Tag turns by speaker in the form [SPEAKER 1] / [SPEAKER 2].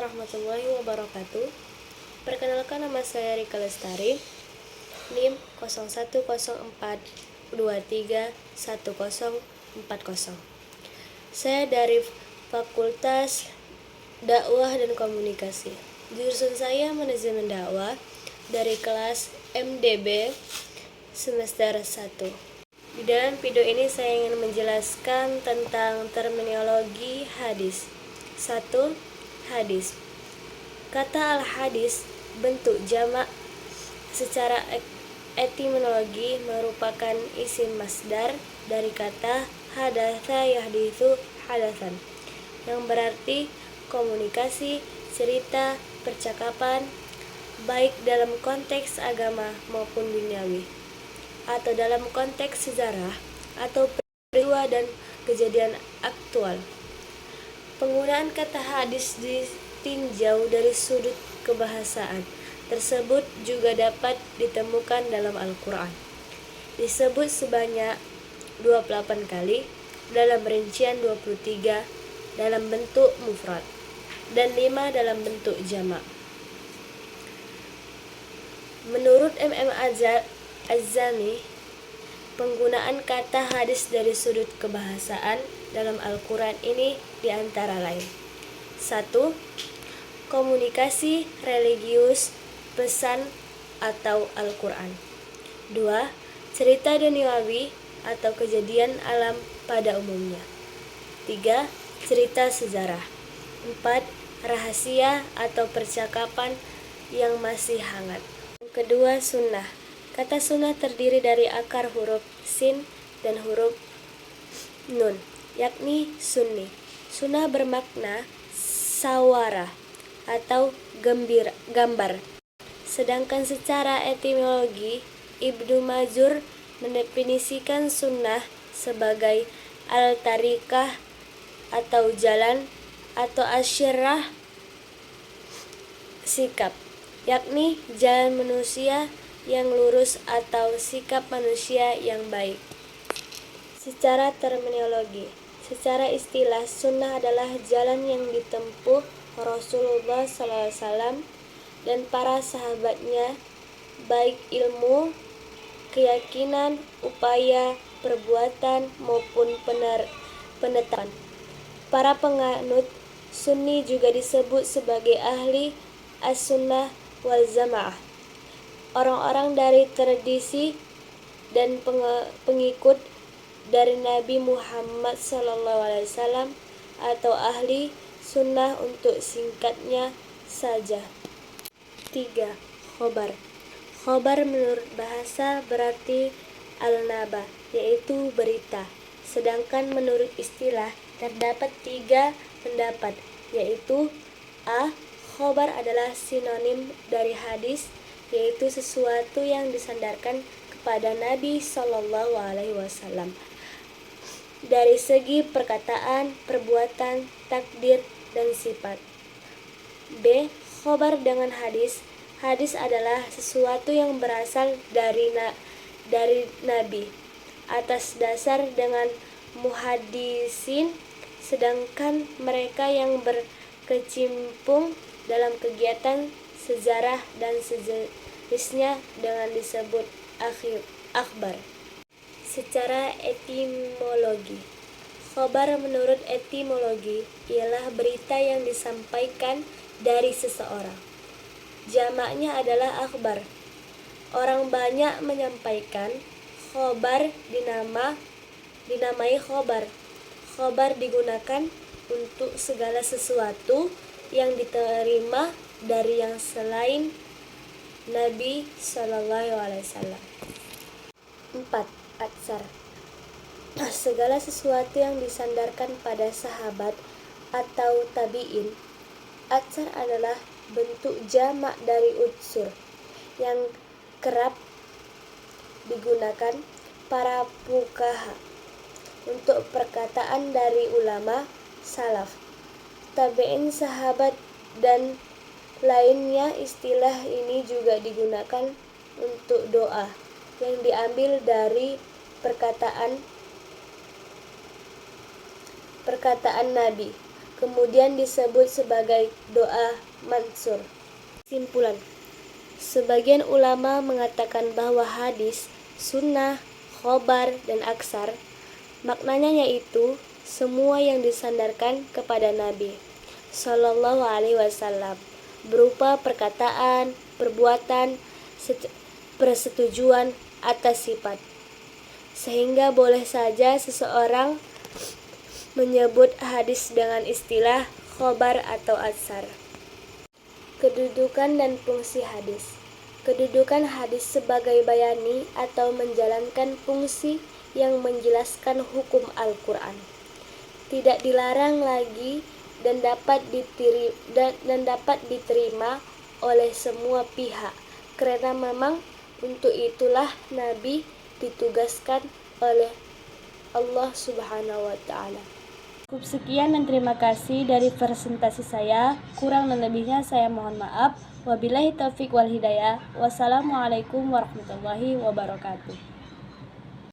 [SPEAKER 1] warahmatullahi wabarakatuh. Perkenalkan, nama saya Rika Lestari, NIM 0104231040. Saya dari Fakultas Dakwah dan Komunikasi. Jurusan saya manajemen dakwah dari kelas MDB semester 1. Di dalam video ini saya ingin menjelaskan tentang terminologi hadis. 1. Hadis. Kata al-hadis bentuk jamak secara etimologi merupakan isim masdar dari kata hadatsa yahditsu hadatsan, yang berarti komunikasi, cerita, percakapan, baik dalam konteks agama maupun duniawi, atau dalam konteks sejarah atau peristiwa dan kejadian aktual. Penggunaan kata hadis ditinjau dari sudut kebahasaan tersebut juga dapat ditemukan dalam Al-Quran. Disebut sebanyak 28 kali, dalam rincian 23 dalam bentuk mufrad dan 5 dalam bentuk jamak. Menurut Az-Zami, penggunaan kata hadis dari sudut kebahasaan dalam Al-Quran ini diantara lain: 1. Komunikasi religius, pesan atau Al-Quran. 2. Cerita duniawi atau kejadian alam pada umumnya. 3. Cerita sejarah. 4. Rahasia atau percakapan yang masih hangat. Kedua, sunnah. Kata sunnah terdiri dari akar huruf sin dan huruf nun, yakni sunni. Sunnah bermakna sawara atau gambar. Sedangkan secara etimologi, Ibnu Mazur mendefinisikan sunnah sebagai al-tariqah atau jalan, atau asyirah sikap, yakni jalan manusia yang lurus atau sikap manusia yang baik. Secara terminologi, secara istilah, sunnah adalah jalan yang ditempuh Rasulullah SAW dan para sahabatnya, baik ilmu, keyakinan, upaya, perbuatan, maupun penetapan. Para penganut Sunni juga disebut sebagai ahli as-sunnah wal jamaah, orang-orang dari tradisi dan pengikut dari Nabi Muhammad SAW, atau ahli sunnah untuk singkatnya saja. 3. Khobar. Khobar menurut bahasa berarti al-naba, yaitu berita. Sedangkan menurut istilah terdapat 3 pendapat, yaitu A. Khobar adalah sinonim dari hadis, yaitu sesuatu yang disandarkan kepada Nabi SAW dari segi perkataan, perbuatan, takdir, dan sifat. B. Khobar dengan hadis. Hadis adalah sesuatu yang berasal dari Nabi atas dasar dengan muhaddisin, sedangkan mereka yang berkecimpung dalam kegiatan sejarah dan sejenisnya dengan disebut akhbar. Secara etimologi, khobar menurut etimologi ialah berita yang disampaikan dari seseorang. Jamaknya adalah akhbar. Orang banyak menyampaikan, khobar dinamai khobar. Khobar digunakan untuk segala sesuatu yang diterima dari yang selain Nabi SAW. 4. Atsar. Segala sesuatu yang disandarkan pada sahabat atau tabi'in. Atsar adalah bentuk jamak dari unsur yang kerap digunakan para fuqaha untuk perkataan dari ulama salaf, tabi'in, sahabat, dan lainnya. Istilah ini juga digunakan untuk doa yang diambil dari perkataan Nabi. kemudian disebut sebagai doa mansur. Simpulan, sebagian ulama mengatakan bahwa hadis, sunnah, khobar, dan aksar maknanya yaitu semua yang disandarkan kepada Nabi Shallallahu Alaihi Wasallam berupa perkataan, perbuatan, persetujuan atas sifat, sehingga boleh saja seseorang menyebut hadis dengan istilah khobar atau atsar. Kedudukan dan fungsi hadis. Kedudukan hadis sebagai bayani atau menjalankan fungsi yang menjelaskan hukum Al-Quran. Tidak dilarang lagi dan dapat diterima oleh semua pihak, karena memang untuk itulah Nabi ditugaskan oleh Allah Subhanahu wa Ta'ala. Cukup sekian dan terima kasih dari presentasi saya. Kurang dan lebihnya saya mohon maaf. Wabillahi taufiq wal hidayah. Wassalamualaikum warahmatullahi wabarakatuh.